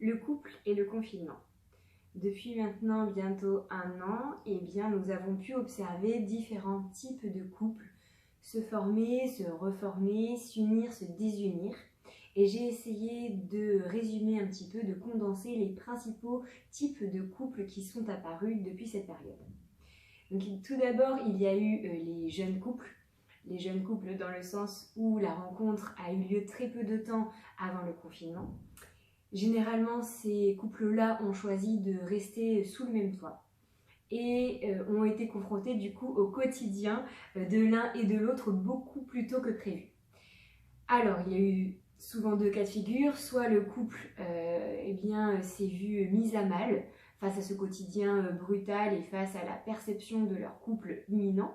Le couple et le confinement. Depuis maintenant bientôt 1 an, nous avons pu observer différents types de couples se former, se reformer, s'unir, se désunir. Et j'ai essayé de résumer un petit peu, de condenser les principaux types de couples qui sont apparus depuis cette période. Donc, tout d'abord, il y a eu les jeunes couples. Les jeunes couples dans le sens où la rencontre a eu lieu très peu de temps avant le confinement. Généralement, ces couples-là ont choisi de rester sous le même toit et ont été confrontés du coup au quotidien de l'un et de l'autre beaucoup plus tôt que prévu. Alors, il y a eu souvent 2 cas de figure, soit le couple s'est vu mis à mal face à ce quotidien brutal et face à la perception de leur couple imminent,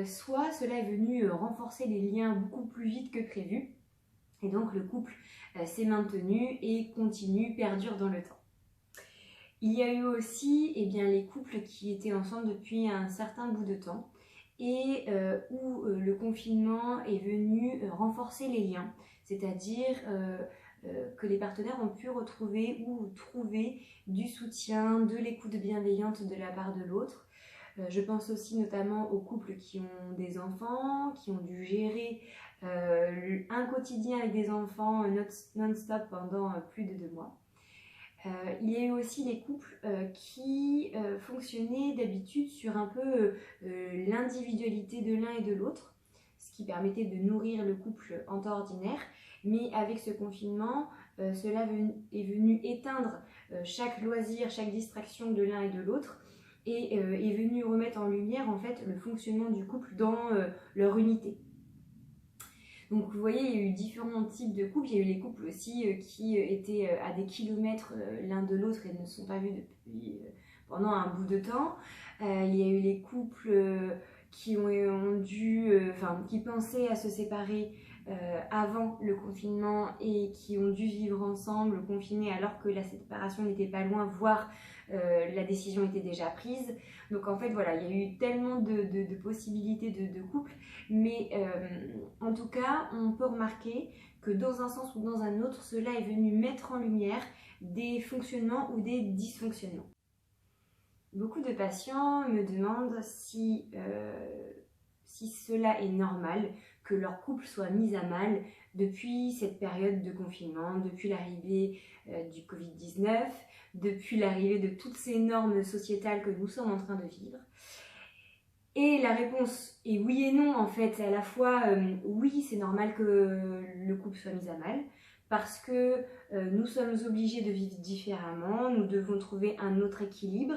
soit cela est venu renforcer les liens beaucoup plus vite que prévu. Et donc le couple s'est maintenu et continue, perdure dans le temps. Il y a eu aussi les couples qui étaient ensemble depuis un certain bout de temps et où le confinement est venu renforcer les liens, c'est-à-dire que les partenaires ont pu retrouver ou trouver du soutien, de l'écoute bienveillante de la part de l'autre. Je pense aussi notamment aux couples qui ont des enfants, qui ont dû gérer un quotidien avec des enfants non-stop pendant plus de 2 mois. Il y a eu aussi les couples qui fonctionnaient d'habitude sur un peu l'individualité de l'un et de l'autre, ce qui permettait de nourrir le couple en temps ordinaire. Mais avec ce confinement, cela est venu éteindre chaque loisir, chaque distraction de l'un et de l'autre, et est venu remettre en lumière en fait le fonctionnement du couple dans leur unité. Donc vous voyez, il y a eu différents types de couples. Il y a eu les couples aussi qui étaient à des kilomètres l'un de l'autre et ne se sont pas vus depuis pendant un bout de temps. Il y a eu les couples qui qui pensaient à se séparer avant le confinement et qui ont dû vivre ensemble confinés alors que la séparation n'était pas loin, voire la décision était déjà prise. Donc en fait voilà, il y a eu tellement de possibilités de couples, mais en tout cas on peut remarquer que dans un sens ou dans un autre, cela est venu mettre en lumière des fonctionnements ou des dysfonctionnements. Beaucoup de patients me demandent si cela est normal que leur couple soit mis à mal depuis cette période de confinement, depuis l'arrivée du Covid-19, depuis l'arrivée de toutes ces normes sociétales que nous sommes en train de vivre. Et la réponse est oui et non en fait. À la fois, oui, c'est normal que le couple soit mis à mal parce que nous sommes obligés de vivre différemment, nous devons trouver un autre équilibre.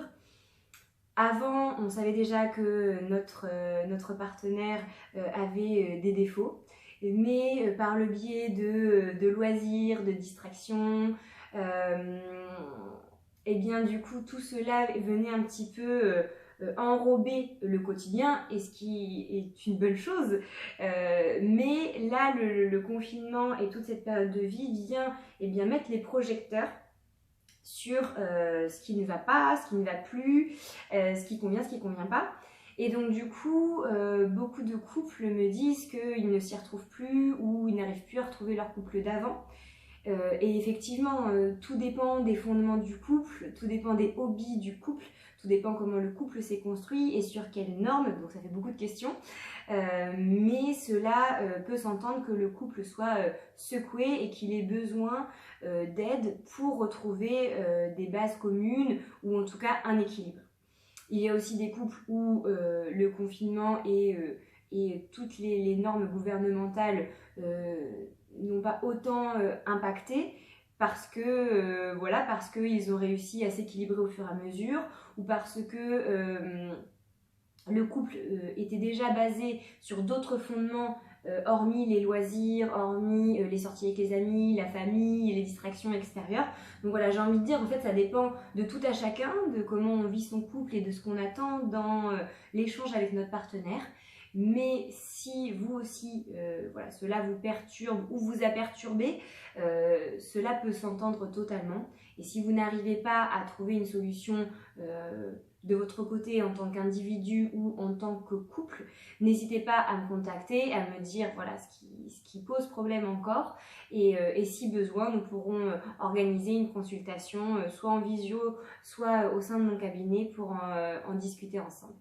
Avant, on savait déjà que notre partenaire avait des défauts, mais par le biais de loisirs, de distractions, du coup tout cela venait un petit peu enrober le quotidien, et ce qui est une bonne chose. Mais là, le confinement et toute cette période de vie vient mettre les projecteurs sur ce qui ne va pas, ce qui ne va plus, ce qui convient, ce qui ne convient pas. Et donc du coup, beaucoup de couples me disent qu'ils ne s'y retrouvent plus ou ils n'arrivent plus à retrouver leur couple d'avant. Et effectivement, tout dépend des fondements du couple, tout dépend des hobbies du couple, tout dépend comment le couple s'est construit et sur quelles normes, donc ça fait beaucoup de questions. Mais cela peut s'entendre que le couple soit secoué et qu'il ait besoin d'aide pour retrouver des bases communes ou en tout cas un équilibre. Il y a aussi des couples où le confinement et toutes les normes gouvernementales n'ont pas autant impacté parce qu'ils ont réussi à s'équilibrer au fur et à mesure, ou parce que le couple était déjà basé sur d'autres fondements hormis les loisirs, hormis les sorties avec les amis, la famille, les distractions extérieures. Donc voilà, j'ai envie de dire, en fait, ça dépend de tout à chacun, de comment on vit son couple et de ce qu'on attend dans l'échange avec notre partenaire. Mais si vous aussi, cela vous perturbe ou vous a perturbé, cela peut s'entendre totalement. Et si vous n'arrivez pas à trouver une solution de votre côté en tant qu'individu ou en tant que couple, n'hésitez pas à me contacter, à me dire voilà ce qui pose problème encore et si besoin, nous pourrons organiser une consultation soit en visio, soit au sein de mon cabinet pour en discuter ensemble.